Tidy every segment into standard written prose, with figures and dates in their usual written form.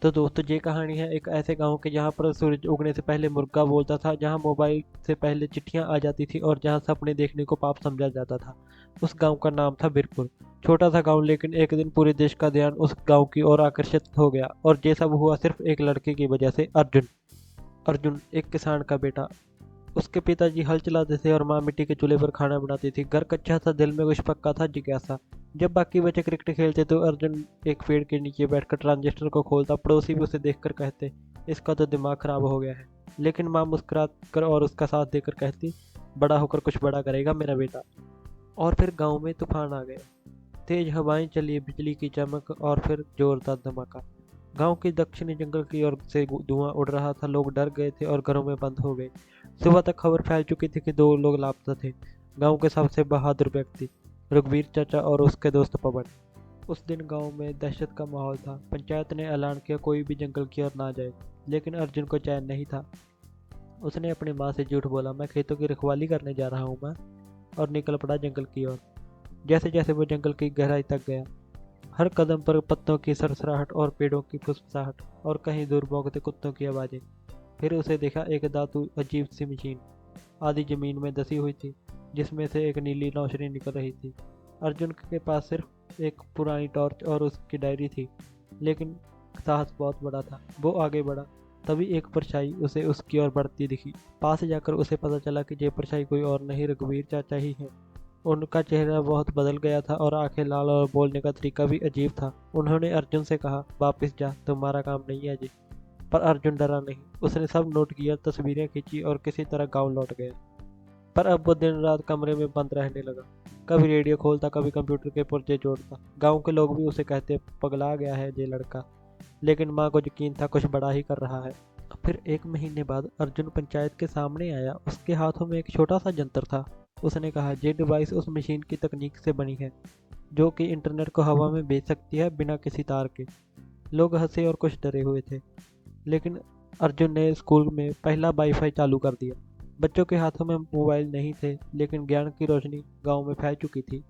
तो दोस्तों ये कहानी है एक ऐसे गांव की जहां पर सूरज उगने से पहले मुर्गा बोलता था, जहां मोबाइल से पहले चिट्ठियां आ जाती थी और जहां सपने देखने को पाप समझा जाता था। उस गांव का नाम था बीरपुर। छोटा सा गांव, लेकिन एक दिन पूरे देश का ध्यान उस गांव की ओर आकर्षित हो गया, और ये सब हुआ सिर्फ एक लड़के की वजह से, अर्जुन। अर्जुन एक किसान का बेटा। उसके पिताजी हल चलाते थे और माँ मिट्टी के चूल्हे पर खाना बनाती थी। घर कच्चा था, दिल में कुछ पक्का था, जिज्ञासा। जब बाकी बच्चे क्रिकेट खेलते तो अर्जुन एक पेड़ के नीचे बैठकर ट्रांजिस्टर को खोलता। पड़ोसी भी उसे देखकर कहते, इसका तो दिमाग खराब हो गया है। लेकिन माँ मुस्कुरा कर और उसका साथ देकर कहती, बड़ा होकर कुछ बड़ा करेगा मेरा बेटा। और फिर गांव में तूफान आ गया। तेज हवाएं चली, बिजली की चमक और फिर जोरदार धमाका। गांव के दक्षिणी जंगल की ओर से धुआं उड़ रहा था। लोग डर गए थे और घरों में बंद हो गए। सुबह तक खबर फैल चुकी थी कि दो लोग लापता थे, गांव के सबसे बहादुर व्यक्ति, रघुवीर चाचा और उसके दोस्त पवन। उस दिन गांव में दहशत का माहौल था। पंचायत ने ऐलान किया कोई भी जंगल की ओर ना जाए। लेकिन अर्जुन को चैन नहीं था। उसने अपनी माँ से झूठ बोला, मैं खेतों की रखवाली करने जा रहा हूँ माँ, और निकल पड़ा जंगल की ओर। जैसे जैसे वो जंगल की गहराई तक गया, हर कदम पर पत्तों की सरसराहट और पेड़ों की फुसफुसाहट और कहीं दूर भौंकते कुत्तों की आवाजें। फिर उसे देखा एक धातु अजीब सी मशीन, आधी जमीन में धसी हुई थी, जिसमें से एक नीली रोशनी निकल रही थी। अर्जुन के पास सिर्फ एक पुरानी टॉर्च और उसकी डायरी थी, लेकिन साहस बहुत बड़ा था। वो आगे बढ़ा। तभी एक परछाई उसे उसकी ओर बढ़ती दिखी। पास जाकर उसे पता चला कि ये परछाई कोई और नहीं, रघुवीर चाचा ही है। उनका चेहरा बहुत बदल गया था और आंखें लाल, और बोलने का तरीका भी अजीब था। उन्होंने अर्जुन से कहा, वापस जा, तुम्हारा काम नहीं है जी। पर अर्जुन डरा नहीं। उसने सब नोट किया, तस्वीरें खींची और किसी तरह गांव लौट गया। पर अब वो दिन रात कमरे में बंद रहने लगा। कभी रेडियो खोलता, कभी कंप्यूटर के पुर्जे जोड़ता। गांव के लोग भी उसे कहते, पगला गया है ये लड़का। लेकिन माँ को यकीन था कुछ बड़ा ही कर रहा है। फिर एक महीने बाद अर्जुन पंचायत के सामने आया। उसके हाथों में एक छोटा सा यंत्र था। उसने कहा, ये डिवाइस उस मशीन की तकनीक से बनी है जो कि इंटरनेट को हवा में भेज सकती है बिना किसी तार के। लोग हंसे और कुछ डरे हुए थे। लेकिन अर्जुन ने स्कूल में पहला वाईफाई चालू कर दिया। बच्चों के हाथों में मोबाइल नहीं थे, लेकिन ज्ञान की रोशनी गांव में फैल चुकी थी।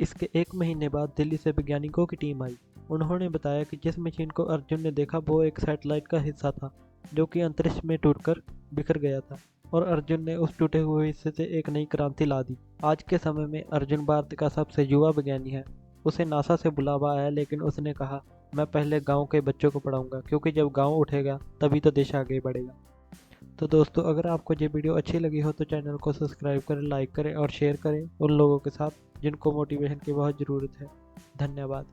इसके एक महीने बाद दिल्ली से वैज्ञानिकों की टीम आई। उन्होंने बताया कि जिस मशीन को अर्जुन ने देखा वो एक सैटेलाइट का हिस्सा था, जो कि अंतरिक्ष में टूटकर बिखर गया था। और अर्जुन ने उस टूटे हुए हिस्से से एक नई क्रांति ला दी। आज के समय में अर्जुन भारत का सबसे युवा विज्ञानी है। उसे नासा से बुलावा आया, लेकिन उसने कहा, मैं पहले गांव के बच्चों को पढ़ाऊंगा, क्योंकि जब गांव उठेगा तभी तो देश आगे बढ़ेगा। तो दोस्तों, अगर आपको ये वीडियो अच्छी लगी हो तो चैनल को सब्सक्राइब करें, लाइक करें और शेयर करें उन लोगों के साथ जिनको मोटिवेशन की बहुत ज़रूरत है। धन्यवाद।